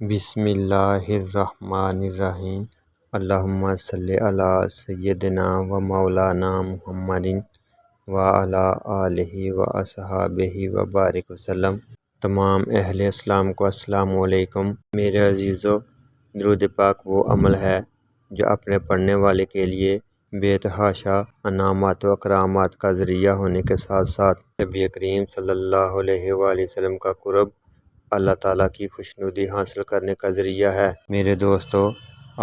بسم اللہ الرحمن الرحیم۔ اللہم صلی علی سیدنا و مولانا محمد و علی آلہ و اصحابہ و بارک وسلم۔ تمام اہل اسلام کو السلام علیکم۔ میرے عزیزو، درود پاک وہ عمل ہے جو اپنے پڑھنے والے کے لیے بے تحاشا انعامات و اکرامات کا ذریعہ ہونے کے ساتھ ساتھ نبی کریم صلی اللہ علیہ وآلہ وسلم کا قرب، اللہ تعالیٰ کی خوشنودی حاصل کرنے کا ذریعہ ہے۔ میرے دوستو،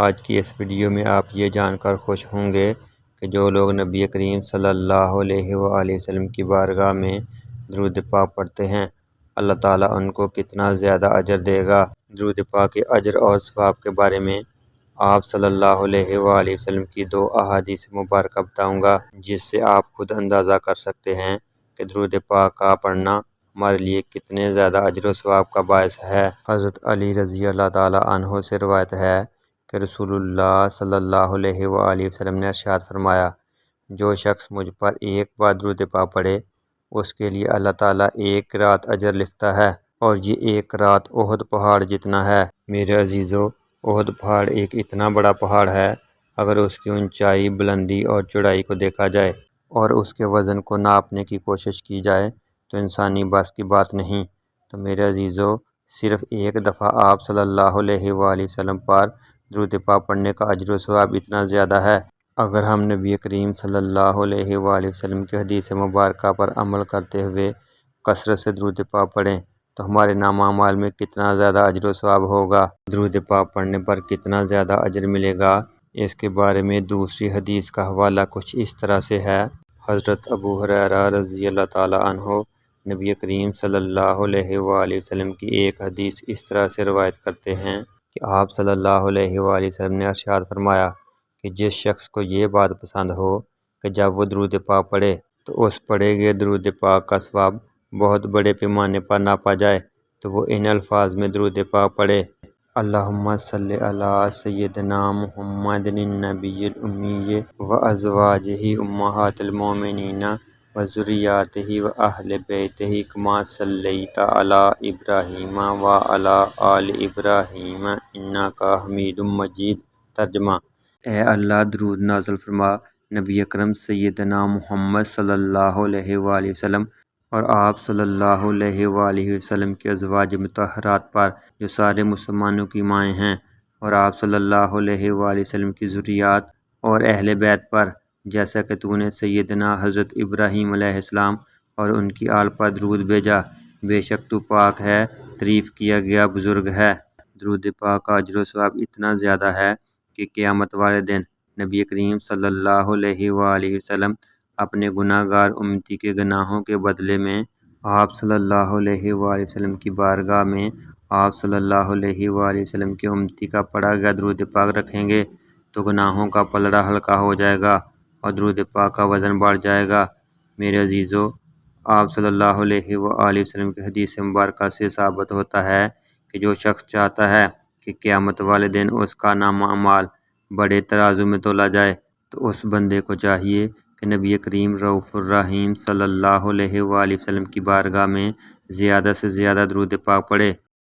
آج کی اس ویڈیو میں آپ یہ جان کر خوش ہوں گے کہ جو لوگ نبی کریم صلی اللہ علیہ وآلہ وسلم کی بارگاہ میں درود پاک پڑھتے ہیں، اللہ تعالیٰ ان کو کتنا زیادہ اجر دے گا۔ درود پاک کے اجر اور ثواب کے بارے میں آپ صلی اللہ علیہ وآلہ وسلم کی دو احادیث مبارکہ بتاؤں گا، جس سے آپ خود اندازہ کر سکتے ہیں کہ درود پاک کا پڑھنا ہمارے لیے کتنے زیادہ اجر و ثواب کا باعث ہے۔ حضرت علی رضی اللہ تعالیٰ عنہ سے روایت ہے کہ رسول اللہ صلی اللہ علیہ وآلہ وسلم نے ارشاد فرمایا، جو شخص مجھ پر ایک بار درود پاک پڑھے، اس کے لیے اللہ تعالیٰ ایک رات اجر لکھتا ہے، اور یہ ایک رات احد پہاڑ جتنا ہے۔ میرے عزیزو، احد پہاڑ ایک اتنا بڑا پہاڑ ہے، اگر اس کی اونچائی، بلندی اور چوڑائی کو دیکھا جائے اور اس کے وزن کو ناپنے کی کوشش کی جائے تو انسانی بس کی بات نہیں۔ تو میرے عزیزو، صرف ایک دفعہ آپ صلی اللہ علیہ وآلہ وسلم پر درود پاک پڑھنے کا اجر و ثواب اتنا زیادہ ہے۔ اگر ہم نبی کریم صلی اللہ علیہ وآلہ وسلم کی حدیث مبارکہ پر عمل کرتے ہوئے کثرت سے درود پاک پڑھیں تو ہمارے نامہ اعمال میں کتنا زیادہ اجر و ثواب ہوگا، درود پاک پڑھنے پر کتنا زیادہ اجر ملے گا۔ اس کے بارے میں دوسری حدیث کا حوالہ کچھ اس طرح سے ہے۔ حضرت ابو ہریرہ رضی اللہ تعالیٰ عنہ نبی کریم صلی اللہ علیہ وآلہ وسلم کی ایک حدیث اس طرح سے روایت کرتے ہیں کہ آپ صلی اللہ علیہ وآلہ وسلم نے ارشاد فرمایا کہ جس شخص کو یہ بات پسند ہو کہ جب وہ درود پاک پڑھے تو اس پڑھے گئے درود پاک کا ثواب بہت بڑے پیمانے پر ناپا جائے، تو وہ ان الفاظ میں درود پاک پڑھے: اللہم صلی علی سیدنا محمد النبی الامی و ازواجہ امہات المومنین و ذریاتہ و اہل بیتہ کما صلیت علی ابراہیم و علی آل ابراہیم انک حمید مجید۔ ترجمہ: اے اللہ، درود نازل فرما نبی اکرم سیدنا محمد صلی اللہ علیہ وآلہ وسلم اور آپ صلی اللہ علیہ وآلہ وسلم کے ازواج مطہرات پر جو سارے مسلمانوں کی مائیں ہیں، اور آپ صلی اللہ علیہ وآلہ وسلم کی ذریات اور اہل بیت پر، جیسا کہ تو نے سیدنا حضرت ابراہیم علیہ السلام اور ان کی آل پر درود بھیجا، بے شک تو پاک ہے، تعریف کیا گیا بزرگ ہے۔ درود پاک کا اجر و ثواب اتنا زیادہ ہے کہ قیامت والے دن نبی کریم صلی اللہ علیہ وآلہ وسلم اپنے گناہ گار امتی کے گناہوں کے بدلے میں آپ صلی اللہ علیہ وآلہ وسلم کی بارگاہ میں آپ صلی اللہ علیہ وآلہ وسلم کے امتی کا پڑھا گیا درود پاک رکھیں گے، تو گناہوں کا پلڑا ہلکا ہو جائے گا اور درود پاک کا وزن بڑھ جائے گا۔ میرے عزیزو، آپ صلی اللہ علیہ وآلہ وسلم کی حدیث مبارکہ سے ثابت ہوتا ہے کہ جو شخص چاہتا ہے کہ قیامت والے دن اس کا نامہ اعمال بڑے ترازو میں تولا جائے، تو اس بندے کو چاہیے کہ نبی کریم رؤوف الرحیم صلی اللہ علیہ وآلہ وسلم کی بارگاہ میں زیادہ سے زیادہ درود پاک پڑھے۔